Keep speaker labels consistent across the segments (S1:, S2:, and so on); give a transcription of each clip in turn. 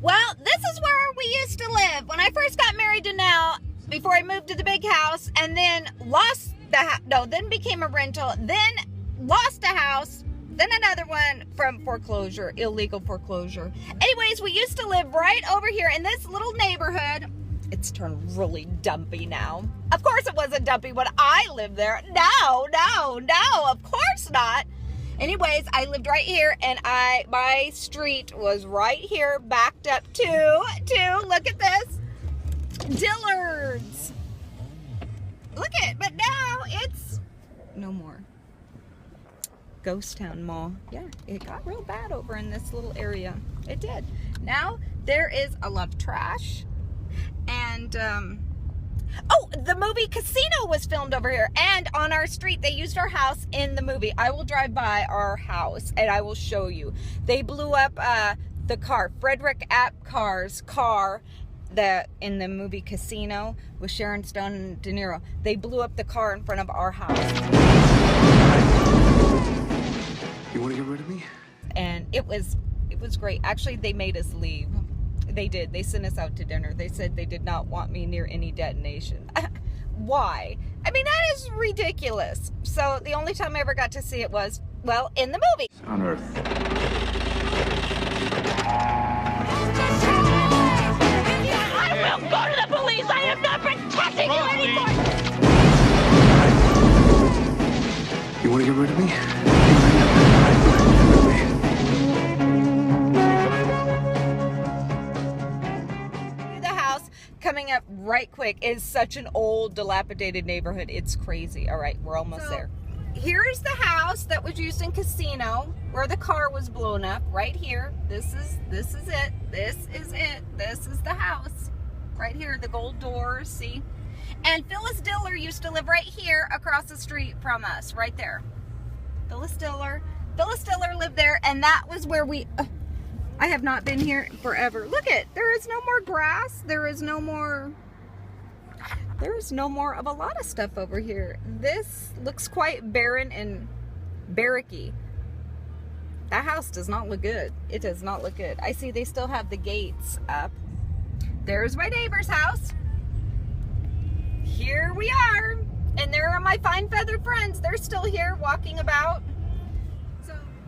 S1: Well, this is where we used to live. When I first got married to Nell, before I moved to the big house, and then lost the house, then became a rental, then lost a house, then another one from foreclosure, illegal foreclosure. Anyways, we used to live right over here in this little neighborhood. It's turned really dumpy now. Of course it wasn't dumpy when I lived there. No, of course not. Anyways, I lived right here, and my street was right here, backed up to, look at this, Dillard's. Look at, but now it's no more. Ghost Town Mall. Yeah, it got real bad over in this little area. It did. Now there is a lot of trash, and oh, the movie Casino was filmed over here, and on our street they used our house in the movie. I will drive by our house and I will show you. They blew up the car, Frederick Apcar's car, that in the movie Casino with Sharon Stone and De Niro. They blew up the car in front of our house.
S2: You want to get rid of me?
S1: And it was great. Actually, they made us leave. They did. They sent us out to dinner. They said they did not want me near any detonation. Why? I mean, that is ridiculous. So the only time I ever got to see it was, well, in the movie.
S2: On Earth.
S3: I will go to the police. I am not protecting you anymore.
S2: You want to get rid of me?
S1: Coming up right quick is such an old, dilapidated neighborhood. It's crazy. All right, we're almost there. Here's the house that was used in Casino, where the car was blown up. Right here. This is it. This is it. This is the house. Right here, the gold doors. See? And Phyllis Diller used to live right here, across the street from us. Right there. Phyllis Diller lived there, and that was where we. I have not been here forever. Look at, there is no more grass. There is no more of a lot of stuff over here. This looks quite barren and barracky. That house does not look good. It does not look good. I see they still have the gates up. There's my neighbor's house. Here we are. And there are my fine feathered friends. They're still here walking about.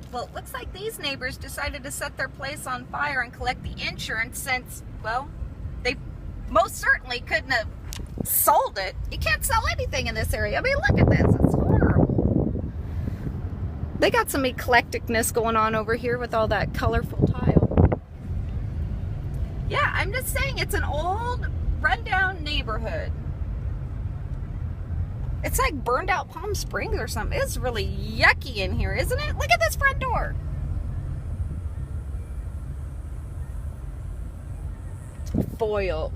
S1: Well, it looks like these neighbors decided to set their place on fire and collect the insurance since, well, they most certainly couldn't have sold it. You can't sell anything in this area. I mean, look at this. It's horrible. They got some eclecticness going on over here with all that colorful tile. Yeah, I'm just saying it's an old, rundown neighborhood. It's like burned out Palm Springs or something. It's really yucky in here, isn't it? Look at this front door. Foil.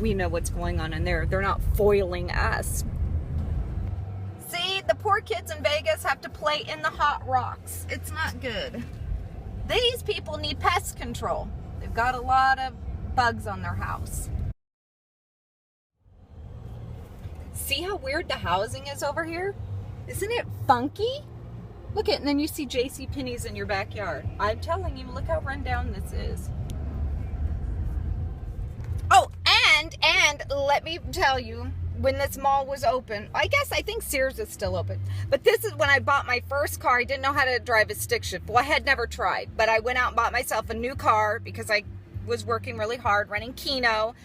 S1: We know what's going on in there. They're not foiling us. See, the poor kids in Vegas have to play in the hot rocks. It's not good. These people need pest control. They've got a lot of bugs on their house. See how weird the housing is over here? Isn't it funky? Look at, and then you see JCPenney's in your backyard. I'm telling you, look how run down this is. Oh, and let me tell you, when this mall was open, I think Sears is still open, but this is when I bought my first car. I didn't know how to drive a stick shift. Well, I had never tried, but I went out and bought myself a new car because I was working really hard running Keno.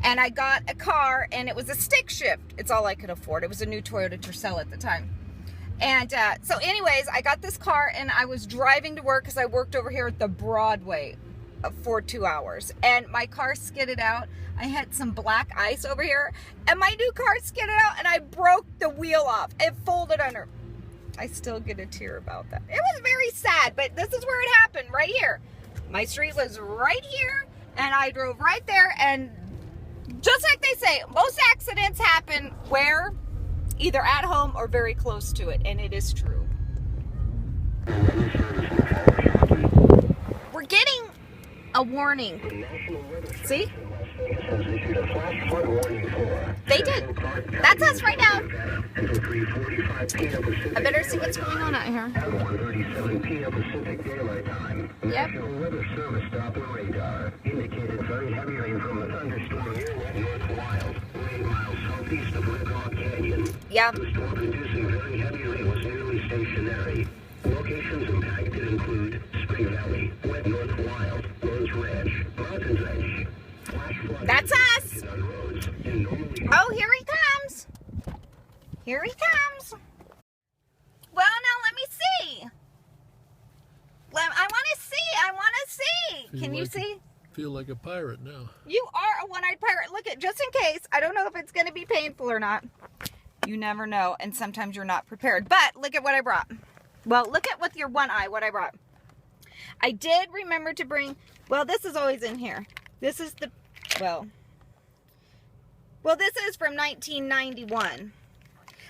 S1: And I got a car, and it was a stick shift. It's all I could afford. It was a new Toyota Tercel at the time. And so anyways, I got this car, and I was driving to work because I worked over here at the Broadway for 2 hours. And my car skidded out. I had some black ice over here, and my new car skidded out, and I broke the wheel off. It folded under. I still get a tear about that. It was very sad, but this is where it happened, right here. My street was right here, and I drove right there, and just like they say, most accidents happen where? Either at home or very close to it, and it is true. We're getting a warning. See? They did. That's us right now. I better see what's going on out here. Yep. Yeah.
S4: The storm producing very heavy rain was nearly stationary. Locations impacted include Spring Valley, Wet North Wild, Rose Ranch, Bronson Edge. Flash flooding
S1: That's us.
S4: is on roads and normally
S1: Oh, here he comes. Here he comes. Well, now let me see. I want to see. I want to see. Can you see?
S5: Feel like a pirate now.
S1: You are a one-eyed pirate. Look at, just in case. I don't know if it's going to be painful or not. You never know, and sometimes you're not prepared. But look at what I brought. Well, look at with your one eye what I brought. I did remember to bring, well, this is always in here. This is the, well, this is from 1991.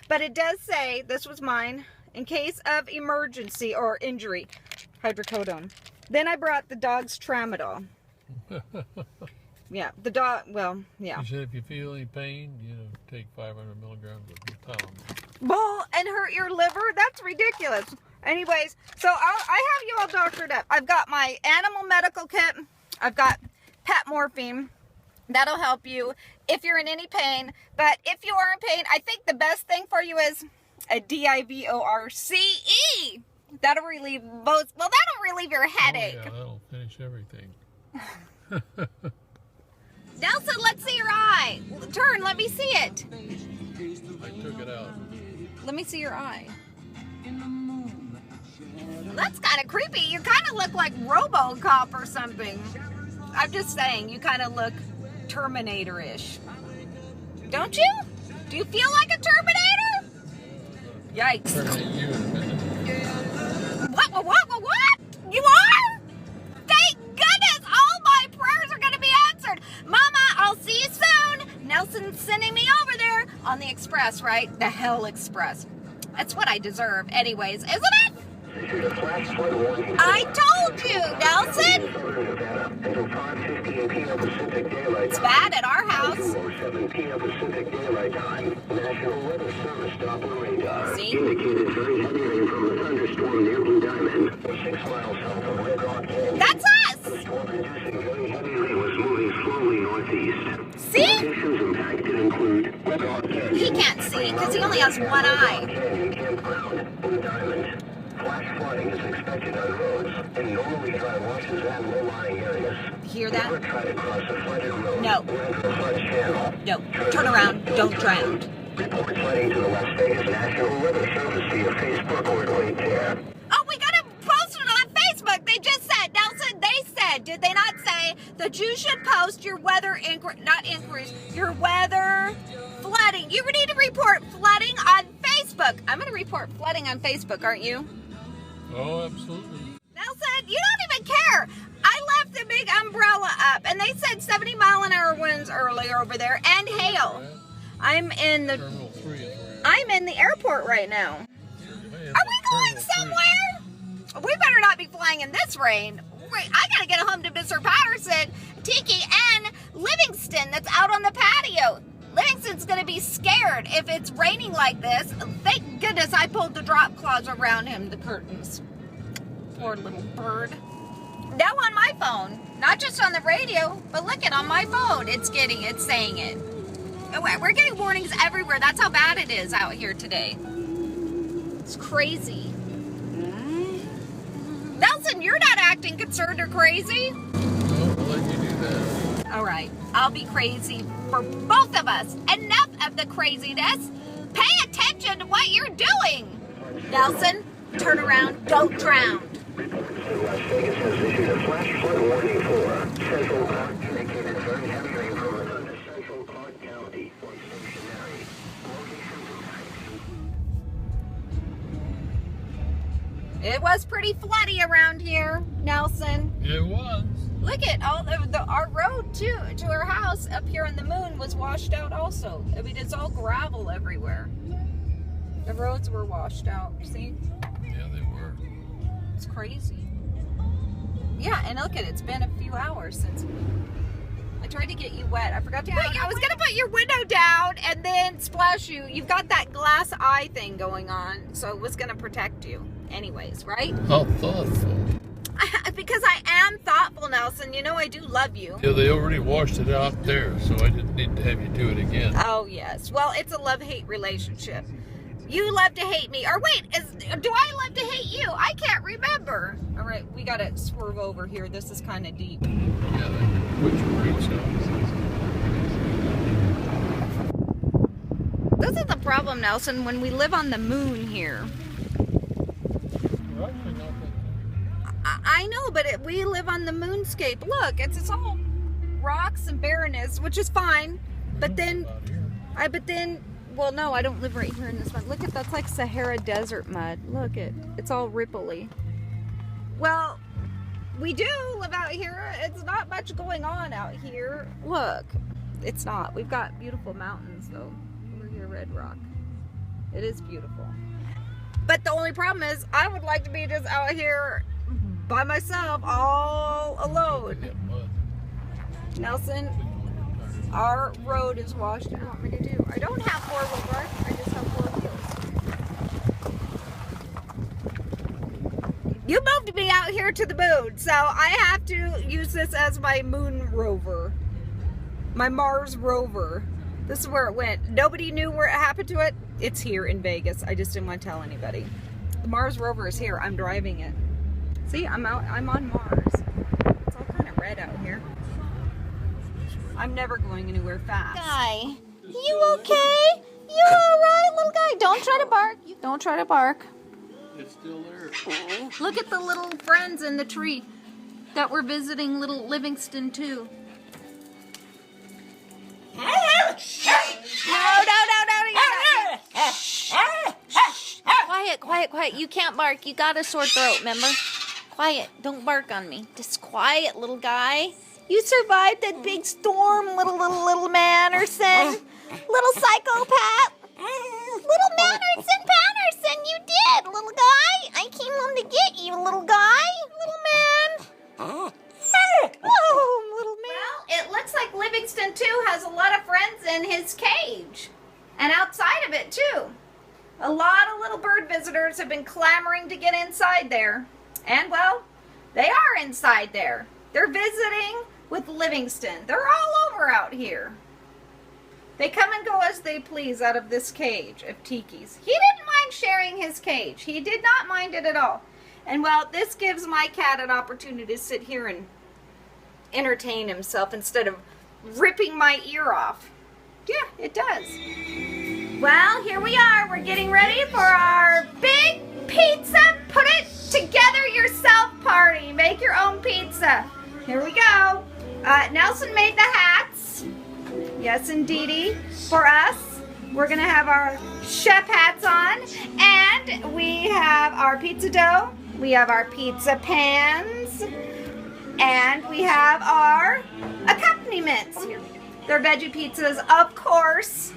S1: But it does say, this was mine, in case of emergency or injury, hydrocodone. Then I brought the dog's tramadol. Yeah, the dog, well, yeah.
S5: You said if you feel any pain, take 500 milligrams of Tylenol.
S1: Well, and hurt your liver? That's ridiculous. Anyways, so I have you all doctored up. I've got my animal medical kit. I've got pet morphine. That'll help you if you're in any pain. But if you are in pain, I think the best thing for you is a DIVORCE. That'll relieve both. Well, that'll relieve your headache.
S5: Oh, yeah, that'll finish everything.
S1: Nelson, let's see your eye. Turn, let me see it.
S5: I took it out.
S1: Let me see your eye. That's kind of creepy. You kind of look like RoboCop or something. I'm just saying, you kind of look Terminator-ish. Don't you? Do you feel like a Terminator? Yikes.
S5: Terminate you in a minute.
S1: What? You are? Thank goodness all my prayers are going to be answered. Mama, I'll see you soon. Nelson's sending me over there on the express, right? The Hell Express. That's what I deserve anyways, isn't it?
S4: issued a flash flood warning.
S1: I told you, Nelson.
S4: Southern Nevada until 5:15 p.m. Pacific Daylight
S1: It's
S4: Time.
S1: bad at our house.
S4: 2:07 p.m. Pacific Daylight Time. National Weather Service Doppler radar
S1: See?
S4: indicated very heavy rain from a thunderstorm near Blue Diamond, 6 miles south of Red Rock Canyon.
S1: That's us.
S4: The storm producing very heavy rain was moving slowly northeast.
S1: See?
S4: Locations impacted include Red Rock Canyon.
S1: He can't see because he only has one eye.
S4: Canyon Campground, Blue Diamond. Flash flooding is expected on roads in normally dry washes and low-lying areas.
S1: Hear that?
S4: Never try to cross a flooded road
S1: No.
S4: or enter a flood channel.
S1: No. Turn around. Don't drown.
S4: Report flooding to the Las Vegas National Weather Service via Facebook or link there.
S1: Oh, we gotta post it on Facebook. They just said, Nelson, they said, did they not say that you should post your weather inquiries, your weather flooding. You need to report flooding on Facebook. I'm gonna report flooding on Facebook, aren't you?
S5: Oh, absolutely.
S1: Nelson, you don't even care. I left the big umbrella up, and they said 70-mile-an-hour winds earlier over there, and hail. I'm in the
S5: Terminal 3 is where
S1: I'm in the airport right now.
S5: you're
S1: Are we going somewhere? We better not be flying in this rain. Wait, I gotta get home to Mr. Patterson, Tiki, and Livingston that's out on the patio. Livingston's gonna be scared if it's raining like this. Thank goodness I pulled the drop cloths around him, the curtains. Poor little bird. Now on my phone, not just on the radio, but look it on my phone. It's saying it. We're getting warnings everywhere. That's how bad it is out here today. It's crazy. Nelson, you're not acting concerned or crazy.
S5: No, I'll let you do that.
S1: All right, I'll be crazy for both of us. Enough of the craziness. Pay attention to what you're doing. Nelson, turn around. Don't drown.
S4: Las Vegas has issued a flash flood warning for Central Park, indicated very heavy rain from a Central Park County or stationary.
S1: It was pretty floody around here, Nelson.
S5: It was.
S1: Look at all our road to our house up here on the moon was washed out also. I mean, it's all gravel everywhere. The roads were washed out. See?
S5: Yeah, they were.
S1: It's crazy. Yeah, and look at it. It's been a few hours since I tried to get you wet. I forgot to put you. I was going to put your window down and then splash you. You've got that glass eye thing going on, so it was going to protect you. Anyways, right?
S5: How thoughtful.
S1: Because I am thoughtful, Nelson. You know I do love you.
S5: Yeah, they already washed it out there, so I didn't need to have you do it again.
S1: Oh, yes. Well, it's a love-hate relationship. You love to hate me. Or wait, do I love to hate you? I can't remember. All right, we got to swerve over here. This is kind of deep.
S5: Yeah, which route
S1: This is the problem, Nelson, when we live on the moon here.
S5: We're actually not that.
S1: I know, but we live on the moonscape. Look, it's all rocks and barrenness, which is fine. But then,
S5: About here.
S1: well, no, I don't live right here in this mud. Look at that's like Sahara Desert mud. Look it's all ripply. Well, we do live out here. It's not much going on out here. Look, it's not. We've got beautiful mountains though. Over here, Red Rock. It is beautiful. But the only problem is, I would like to be just out here by myself, all alone.
S5: Get mud.
S1: Nelson, our road is washed out. What do you want me to do? I don't have four-wheel drive. I just have four wheels. You moved me out here to the moon, so I have to use this as my moon rover. My Mars rover. This is where it went. Nobody knew where it happened to it. It's here in Vegas. I just didn't want to tell anybody. The Mars rover is here. I'm driving it. See, I'm on Mars. It's all kind of red out here. I'm never going anywhere fast.
S6: Guy, you okay? You alright, little guy? Don't try to bark. Don't try to bark.
S5: It's still there.
S1: Look at the little friends in the tree that were visiting little Livingston too. No.
S6: Quiet. You can't bark. You got a sore throat, remember? Quiet. Don't bark on me. Just quiet, little guy. You survived that big storm, little Mannerson. Little psychopath. Little Mannerson, you did, little guy. I came home to get you, little guy. Little man. Oh, little man.
S1: Well, it looks like Livingston too has a lot of friends in his cage. And outside of it too. A lot of little bird visitors have been clamoring to get inside there. And well, they are inside there. They're visiting with Livingston. They're all over out here. They come and go as they please out of this cage of Tiki's. He didn't mind sharing his cage. He did not mind it at all. And well, this gives my cat an opportunity to sit here and entertain himself instead of ripping my ear off. Yeah, it does. Well, here we are. We're getting ready for our big pizza put it together yourself party. Make your own pizza. Here we go. Nelson made the hats. Yes, indeedy. For us, we're going to have our chef hats on. And we have our pizza dough. We have our pizza pans. And we have our accompaniments. They're veggie pizzas, of course.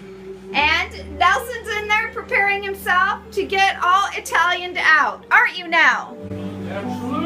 S1: And Nelson's in there preparing himself to get all Italianed out. Aren't you now?
S5: Absolutely.